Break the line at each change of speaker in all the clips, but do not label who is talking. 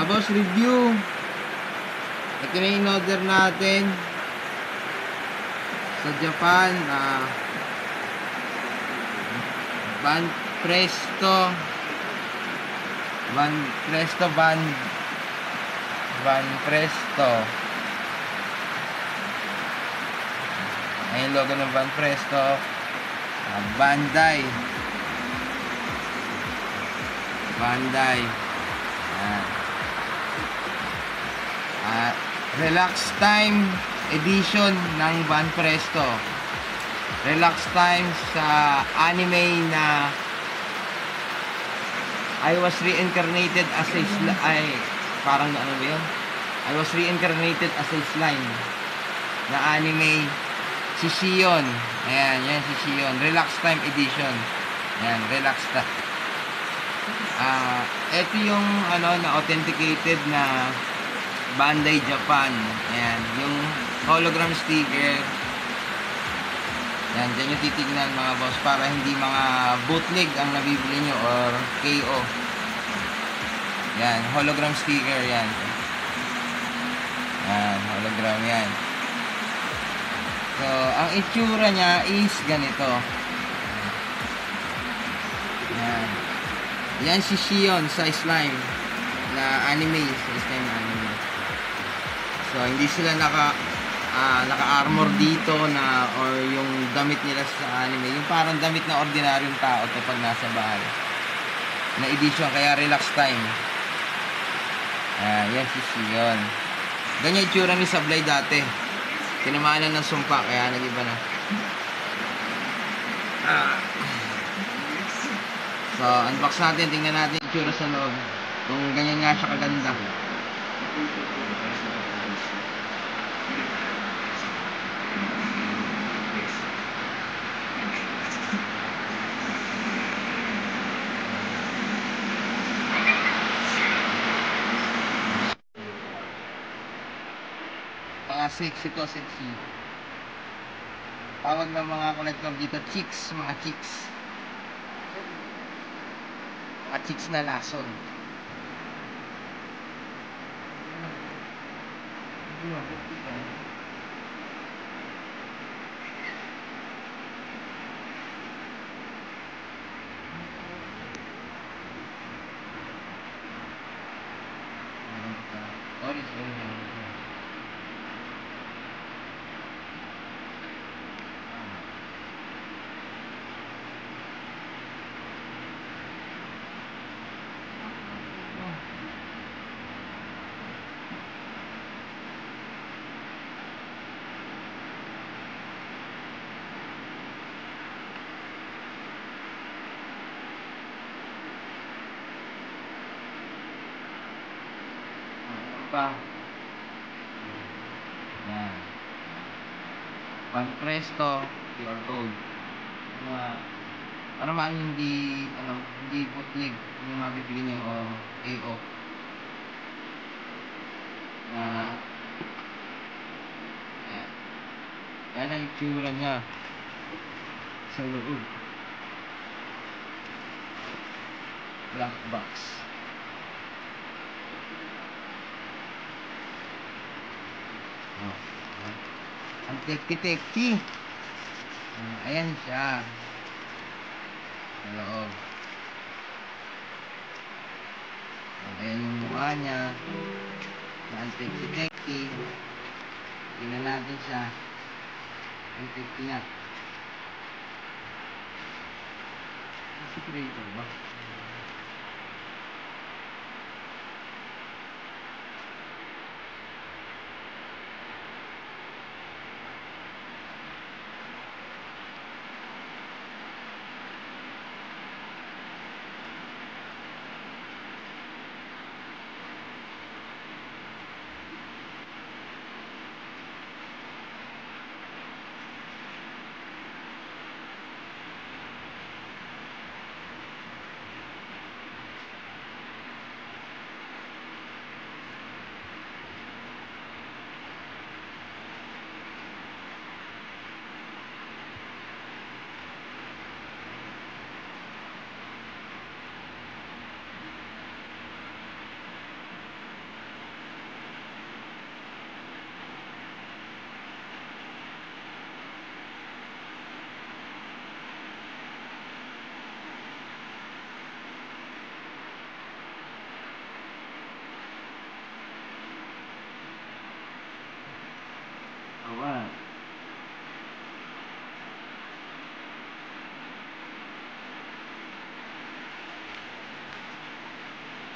boss, review. Ito na yung in-order natin sa Japan. Van Presto ayun logo ng Van Presto. Bandai. Relax Time edition ng Van Presto. Relax Time sa anime na I was reincarnated as a parang ano ba yun? I was reincarnated as a slime na anime, si Shion. Ayan, yan si Shion. Relax Time edition. Ayan, Relax Time. Ito yung na authenticated na Bandai Japan. Ayan, yung hologram sticker. Yan, dyan yung titignan mga boss para hindi mga bootleg ang nabibili nyo or KO. Yan, hologram sticker yan. Yan, hologram yan. So, ang itsura niya is ganito. Yan. Yan si Shion sa slime na anime. Sa slime na anime. So, hindi sila naka-armor dito na or yung damit nila sa anime. Yung parang damit na ordinaryong tao to pag nasa bahay. Na edition, kaya Relax Time. Yan si Shion. Ganyan yung tsura ni Sablay dati. Tinamanan ng sumpa, kaya nag-iba na. So, unbox natin. Tingnan natin yung tsura sa loob. Kung ganyan nga siya kaganda. Sexy to, sexy. Tawag ng mga collector dito, chicks, mga chicks. Mga chicks na lason. Yan. Van Presto pure gold. Para man hindi bootleg yung mabibili nyo o AO. Yan ang itsura niya sa loob. Black box. Ang tekti-tekti. Ayan siya sa loob. Ayan yung mukha niya. Ang tekti-tekti. Tingnan natin siya. Ang tekti niya. Si creator ba?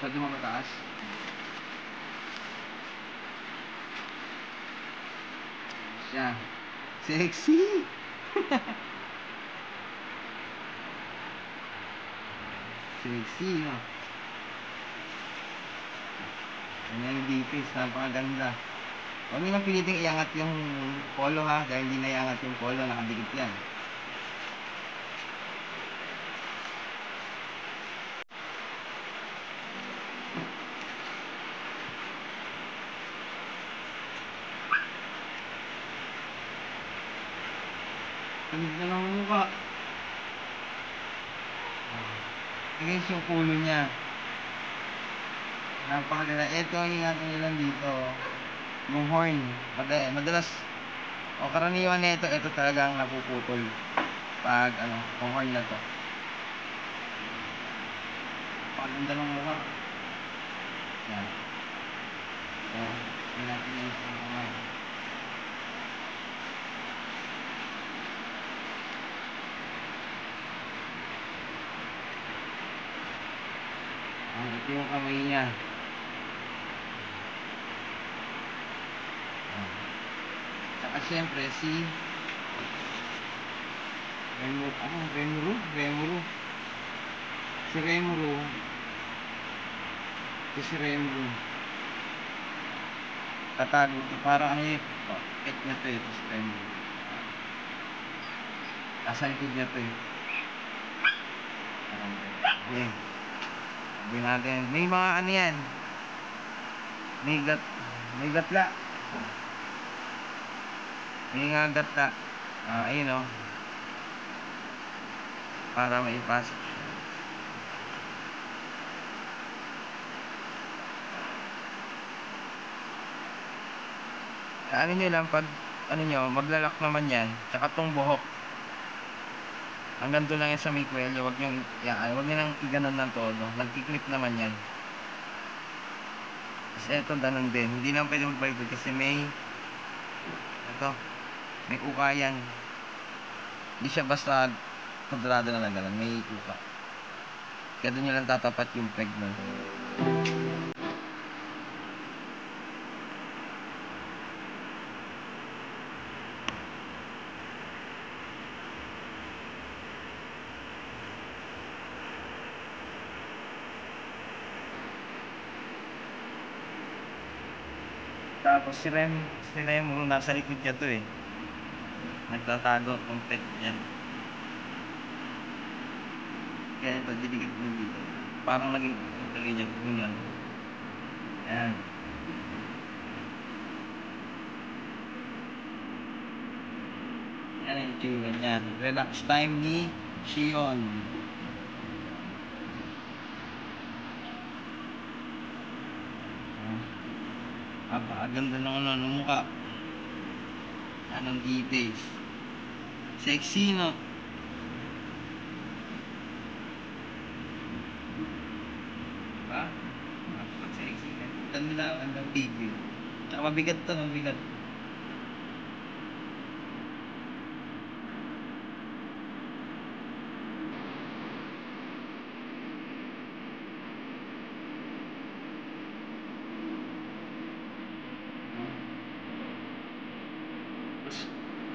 Masyado mataas. Siya. Sexy! Sexy, no? Ganyan yung details, napakaganda. Huwag nyo lang piliting iangat yung polo ha, dahil hindi na iangat yung polo, nakadikit yan. Ganda ng mukha. Guys, yung ulo niya. Napakaganda. Ito, ingatan nyo lang dito. Yung horn. Madalas, o karaniwan na ito talagang napuputol. Pag, yung horn na to. Napakaganda ng mukha. Yan. So, ingatan nyo yung kamay. Ito yung kamay niya. Saka siyempre si Remuro. Si Remuro. Tatago ito. Parang ano yung pet niya to eh. Si Remuro. Nasa likod niya to eh. Ayan. Sabi natin. May mga ano yan. May gatla. May nga gatla. Ayun o. Para maipasok siya. Ano nyo lang, pag maglalak naman yan, tsaka tong buhok. Hanggang doon lang yan sa may kwelyo, wag nyo nang iganon ng todo. Nagkiklip naman yan. Kasi ito ganun din. Hindi naman pwede mag-vibrate kasi may uka yan. Hindi siya basta kudrado na lang ganun. May uka. Kaya doon nyo lang tatapat yung peg nun. Tapos si Remo nasa likod niya to eh. Nagtatago ng pet niya. Kaya ito, didikit mo dito. Parang naging intelligent mo yan. Ayan. Yan yung itsura niyan. Relax time ni Shion. Ganda ng mukha. Anong details. Sexy, no? Diba? Sexy. Ganda ang video. Tsaka mabigat to, mabigat.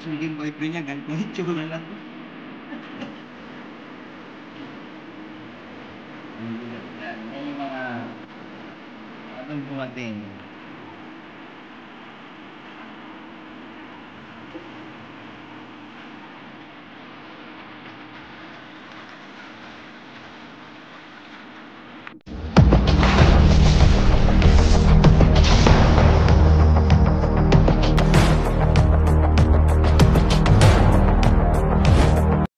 So, yung boyfriend niya, ganito yung itsura lang. Yan yung mga anong bumating.